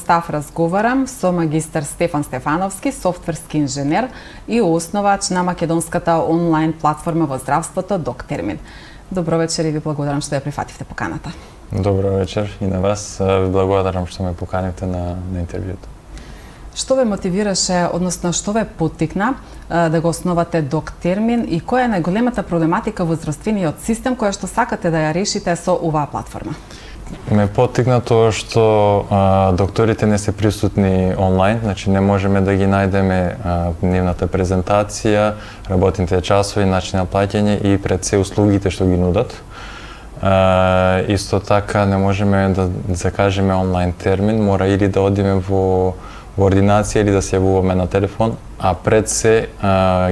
став разговарам со магистар Стефан Стефановски, софтверски инженер и основач на македонската онлайн платформа во здравството Доктермин. Добро вечер и ви благодарам што ја прифативте поканата. Добро вечер и на вас. Ви благодарам што ме поканивте на интервјуто. Што ве мотивираше, односно што ве поттикна да го основате Доктермин и која е најголемата проблематика во здравствениот систем која што сакате да ја решите со оваа платформа? Ме поттикна тоа што докторите не се присутни онлайн, значи не можеме да ги најдеме нивната презентација, работните часови, начин на плаќање и пред се услугите што ги нудат. Исто така не можеме да закажеме онлайн термин, мора или да одиме во ординација или да се јавуваме на телефон, а пред се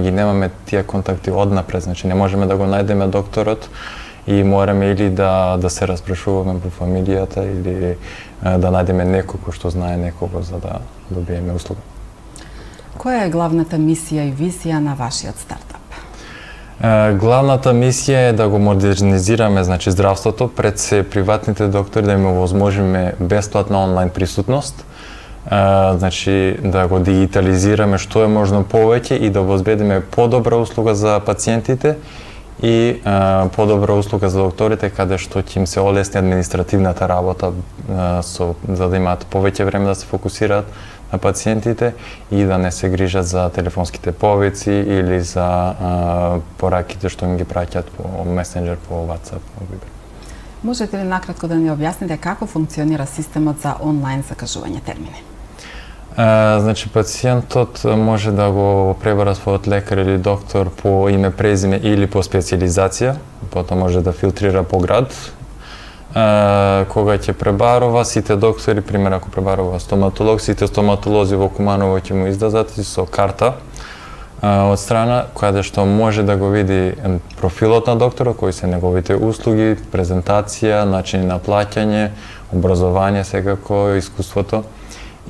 ги немаме тие контакти однапред, значи не можеме да го најдеме докторот и мораме или да се распрашуваме во фамилијата или да најдеме некој кој што знае некого за да добиеме услуга. Која е главната мисија и визија на вашиот стартап? Главната мисија е да го модернизираме, значи здравството, пред се приватните доктори да им овозможиме бесплатна онлайн присутност, значи да го дигитализираме што е можно повеќе и да обезбедиме подобра услуга за пациентите и подобра услуга за докторите каде што ќе им се олесни административната работа за да имаат повеќе време да се фокусираат на пациентите и да не се грижат за телефонските повици или за пораките што им ги праќаат по месенџер, по WhatsApp, по Viber. Можете ли накратко да ни објасните како функционира системот за онлайн закажување термини? Значи, пациентот може да го пребара својот лекар или доктор по име, презиме или по специализација, потоа може да филтрира по град. Кога ќе пребарува, сите доктори, пример ако пребарува стоматолог, сите стоматолози во Куманово ќе му издадат со карта од страна, каде што може да го види профилот на докторот, кои се неговите услуги, презентација, начини на плаќање, образование секако, искуството.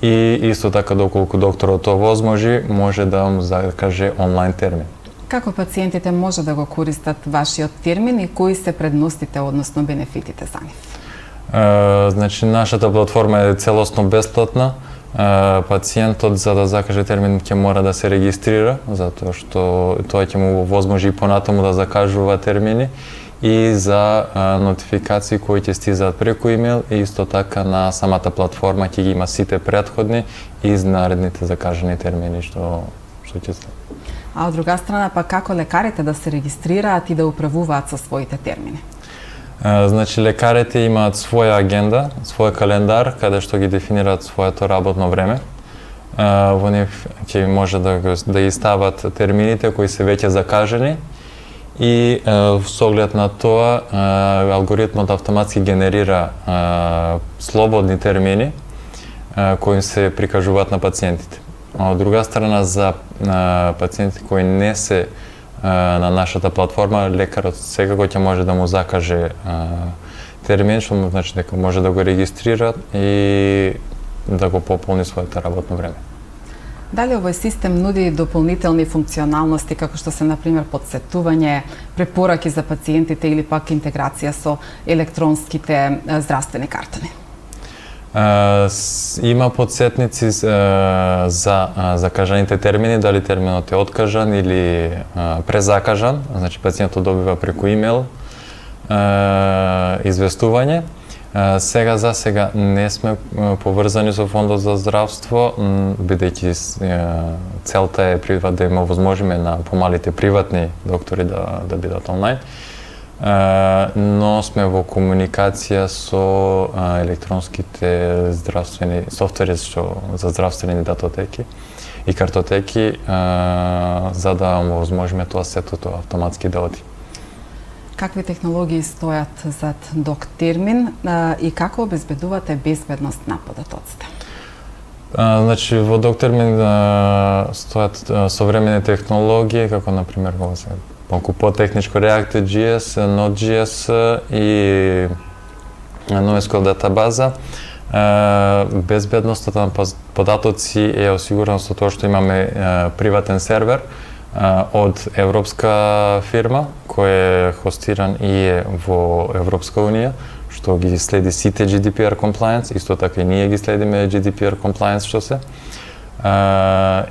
И исто така доколку докторот тоа возможи, може да му закаже онлайн термин. Како пациентите може да го користат вашиот термин и кои се предностите, односно бенефитите за нив? Значи, нашата платформа е целосно бесплатна. Пациентот за да закаже термин ќе мора да се регистрира, затоа што тоа ќе му возможи и понатаму да закажува термини и за нотификации кои ќе стизаат преку имејл и исто така на самата платформа ќе ги има сите претходни и наредните закажани термини што ќе се. А од друга страна па како лекарите да се регистрираат и да управуваат со своите термини? Значи лекарите имаат своја агенда, свој календар каде што ги дефинираат своето работно време. Во нив ќе може да ги стават термините кои се веќе закажани и со оглед на тоа алгоритмот автоматски генерира слободни термини кои се прикажуваат на пациентите. А од друга страна за пациентите кои не се на нашата платформа, лекарот секако ќе може да му закаже термин, што значи дека може да го регистрира и да го пополни своето работно време. Дали овој систем нуди дополнителни функционалности како што се например подсетување, препораки за пациентите или пак интеграција со електронските здравствени картони? Има подсетници за закажаните термини, дали терминот е откажан или презакажан, значи пациентот добива преку имејл известување. Сега за сега не сме поврзани со Фондот за здравство, бидејќи целта е да им овозможиме на помалите приватни доктори да бидат онлайн. Но сме во комуникација со електронските здравствени софтвери за здравствени датотеки и картотеки за да овозможиме тоа сето автоматски да оди. Какви технологии стојат зад Доктермин и како обезбедувате безбедност на податоците? Значи во Доктермин стојат современи технологии, како например малку по-техничко React.js, Node.js и NoSQL датабаза. Безбедноста на податоци е осигурена со тоа што имаме приватен сервер од европска фирма која е хостиран и е во Европска унија, што ги следи сите GDPR compliance, исто така и ние ги следиме GDPR compliance што се.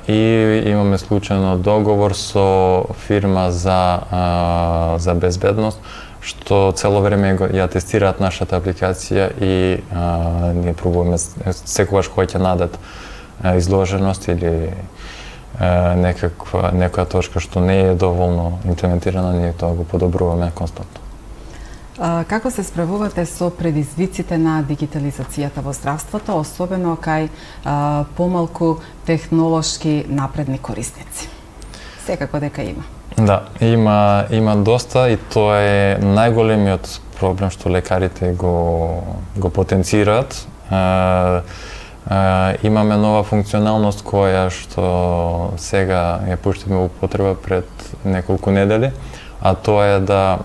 И имаме случајно договор со фирма за безбедност, што цело време ја тестираат нашата апликација и ние пробуваме секогаш кога ќе најдат изложеност или некоја точка што не е доволно имплементирана, ние тоа го подобруваме константно. Како се справувате со предизвиците на дигитализацијата во здравството, особено кај помалку технолошки напредни корисници? Секако дека има. Да, има доста и тоа е најголемиот проблем што лекарите го потенцираат. Имаме нова функционалност која што сега ја пуштиме во употреба пред неколку недели, а тоа е да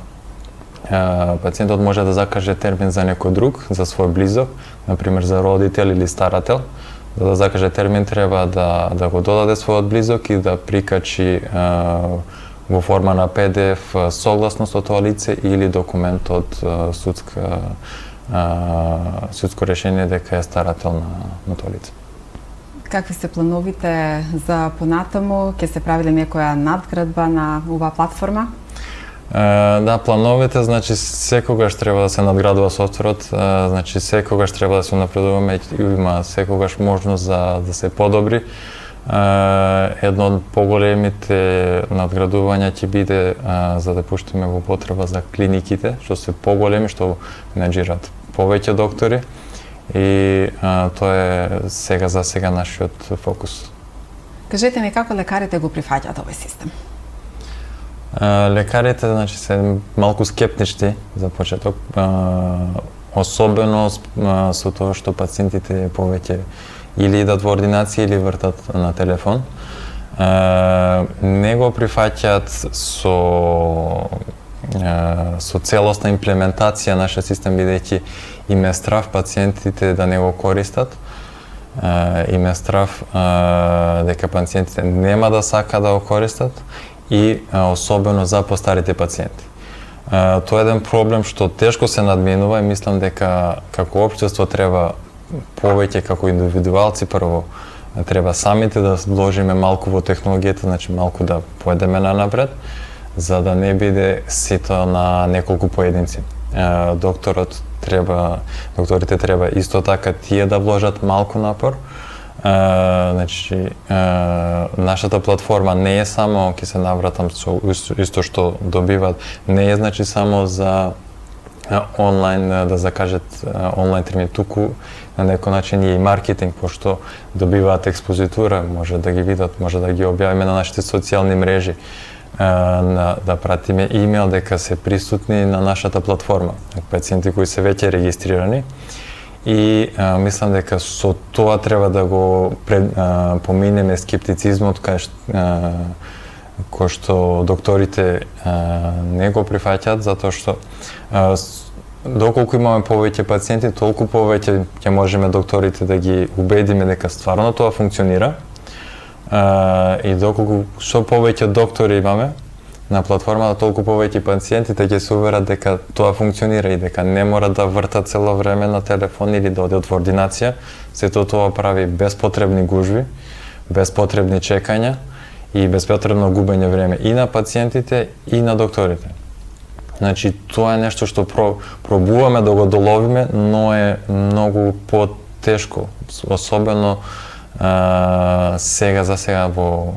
пациентот може да закаже термин за некој друг, за свој близок, например за родител или старател. За да закаже термин треба да го додаде својот близок и да прикачи во форма на PDF согласност од тоа лице или документ од судско решение дека е старател на тоа лице. Какви се плановите за понатаму? Ќе се правиле некоја надградба на оваа платформа? Да, плановите, значи секогаш треба да се надградува софтверот, значи секогаш треба да се напредуваме, има секогаш можност да се подобри. Едно од поголемите надградувања ќе биде за да пуштиме во употреба за клиниките, што се поголеми, што менаџираат повеќе доктори и тоа е за сега нашиот фокус. Кажете ми како лекарите го прифаќаат овој систем? Лекарите, значи, се малку скептични за почеток, особено со тоа што пациентите повеќе или идат во ординација или вртат на телефон. Не го прифаќаат со целосна имплементација нашиот систем, бидејќи им е страв пациентите да не го користат. Им е страв дека пациентите нема да сака да го користат и особено за постарите пациенти. Тоа е еден проблем што тешко се надминува и мислам дека како општество треба повеќе како индивидуалци прво треба самите да вложиме малку во технологијата, значи малку да поедеме нанапред, за да не биде сето на неколку поединци. Докторите треба исто така тие да вложат малку напор. Значи, нашата платформа не е само, ќе се навратам со исто што добиват, не е значи само за онлайн, да закажат онлайн термин, туку на некој начин е и маркетинг, пошто добиваат експозитура, може да ги видат, може да ги објавиме на нашите социјални мрежи, да пратиме имејл дека се присутни на нашата платформа, пациенти кои се веќе регистрирани. И мислам дека со тоа треба да го поминеме скептицизмот кој што докторите не го прифаќаат, затоа што доколку имаме повеќе пациенти, толку повеќе ќе можеме докторите да ги убедиме дека стварно тоа функционира. И доколку што повеќе доктори имаме на платформата, толку повеќе пациентите ќе се уверат дека тоа функционира и дека не мора да вртат цело време на телефон или да одат во ординација. Сето тоа прави беспотребни гужви, беспотребни чекања и беспотребно губење време и на пациентите и на докторите. Значи, тоа е нешто што пробуваме да го доловиме, но е многу потешко, особено сега во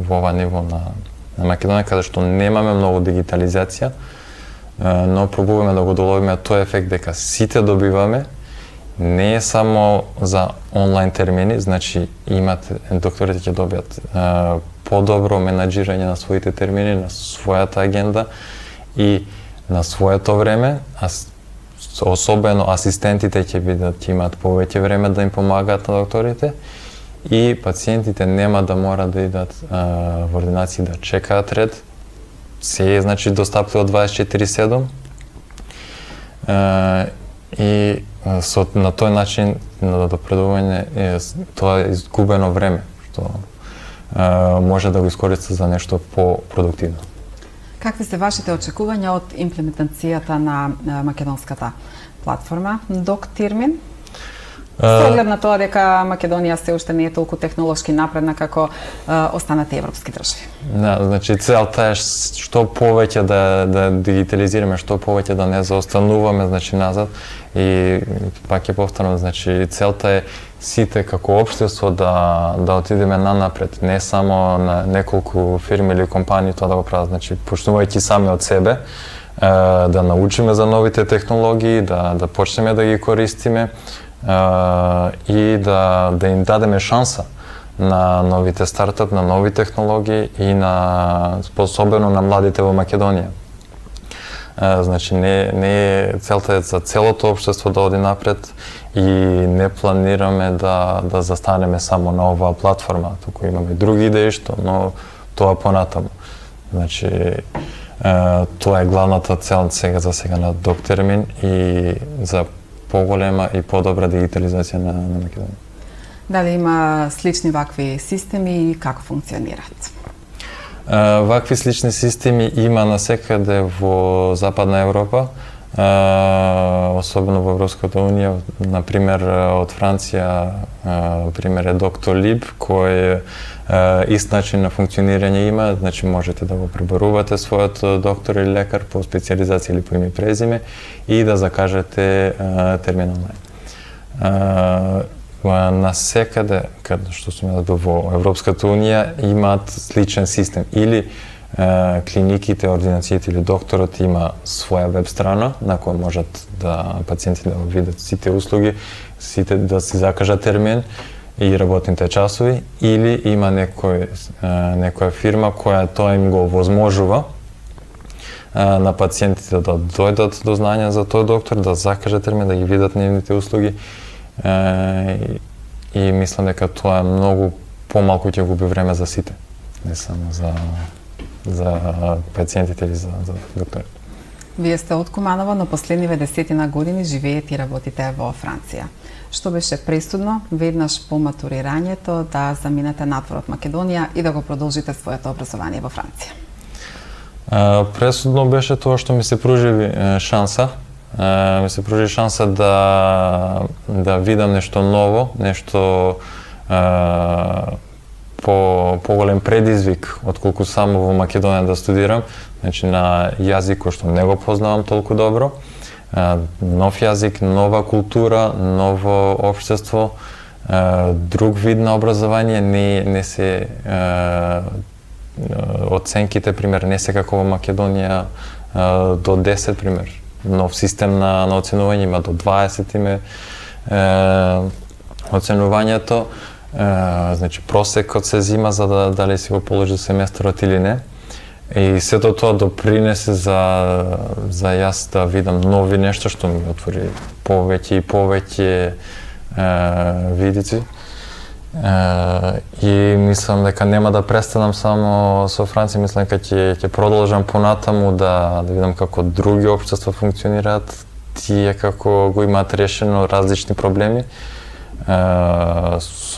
ова ниво на Македонија, каде што немаме многу дигитализација, но пробуваме да го доловиме тој ефект дека сите добиваме, не е само за онлайн термини, значи докторите ќе добијат подобро менаџирање на своите термини, на својата агенда и на своето време, особено асистентите ќе имаат повеќе време да им помагаат на докторите и пациентите нема да мора да идат во ординација да чекаат ред. Се е, значи, достапливо 24/7 и на тој начин на допредување тоа е изгубено време, што може да го искористи за нешто по-продуктивно. Какви се вашите очекувања од имплементацијата на македонската платформа Доктирмин? Со оглед на тоа дека Македонија се уште не е толку технолошки напредна како останати европски држави. Да, значи целта е што повеќе да дигитализираме, што повеќе да не заостануваме значи назад и пак ќе повторам, значи целта е сите како општество да отидеме нанапред, не само на неколку фирми или компании тоа да го прават, значи почнувајќи сами од себе, да научиме за новите технологии, да почнеме да ги користиме, и да им дадеме шанса на новите стартап, на нови технологии и особено на младите во Македонија. Значи не целта е за целото општество да оди напред и не планираме да застанеме само на оваа платформа, туку имаме други идеи но тоа понатаму. Значи тоа е главната цел за сега на Доктирмин и за поголема и подобра дигитализација на Македонија. Дали има слични вакви системи и како функционираат? Вакви слични системи има насекаде во Западна Европа, особено во Европската Унија, например од Франција, пример е Доктор Либ, кој ист начин на функционирање има, значи можете да го пребарувате својот доктор или лекар по специјализација или по име и презиме и да закажете термин онлайн. Насекаде, каде што сум јас бил во Европската Унија, имаат сличен систем или клиниките, ординациите или докторот има своја веб страна на која можат пациентите да видат сите услуги, да си закажат термин и работните часови, или има некоја фирма која тоа им го овозможува на пациентите да дојдат до знања за тој доктор, да закажат термин, да ги видат нивните услуги и мислам дека тоа е многу помалку ќе губи време за сите, не само за пациентите или за докторите. Вие сте од Куманово, но последниве 10 години живеете и работите во Франција. Што беше пресудно веднаш по матурирањето да заминете надвор од Македонија и да го продолжите своето образование во Франција? Пресудно беше тоа што ми се пружи шанса. Ми се пружи шанса да видам нешто ново, нешто поголем предизвик отколку само во Македонија да студирам, значи на јазик кој што не го познавам толку добро, нов јазик, нова култура, ново општество, друг вид на образование, не се оценките, пример, не се како во Македонија до 10, пример. Нов систем на оценување, има до 20 име оценувањето. Значи просекот се зима за дали си го положи семестрот или не. И сето тоа допринесе за јас да видам нови нешта што ми отвори повеќе и повеќе видици. И мислам дека нема да престанам само со Франција, мислам дека ќе продолжам понатаму да видам како други општества функционираат, тие како го имаат решено различни проблеми.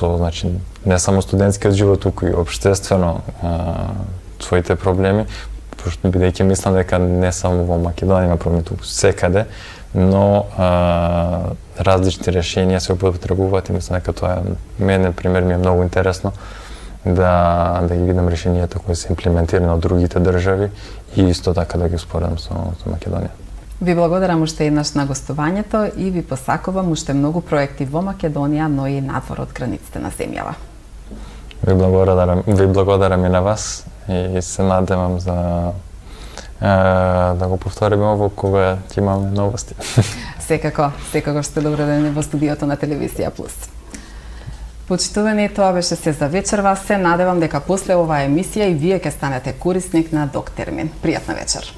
Значи не само студентскиот живот, туку и општествено своите проблеми, пошто бидејќи мислам дека не само во Македонија има проблеми, туку секаде, но различни решенија се употребуваат и мислам дека тоа мене пример ми е многу интересно да ги видам решенијата кои се имплементирани од другите држави и исто така да ги споредам со Македонија. Ви благодарам уште еднаш на гостувањето и ви посакувам уште многу проекти во Македонија, но и надвор од границите на земјава. Ви благодарам и на вас и се надевам да го повториме ово кога ќе имаме новости. Секако сте добродојни во студиото на Телевизија Плюс. Почитувани, тоа беше се за вечерва. Се надевам дека после оваа емисија и вие ќе станете корисник на Доктирмин. Пријатна вечер.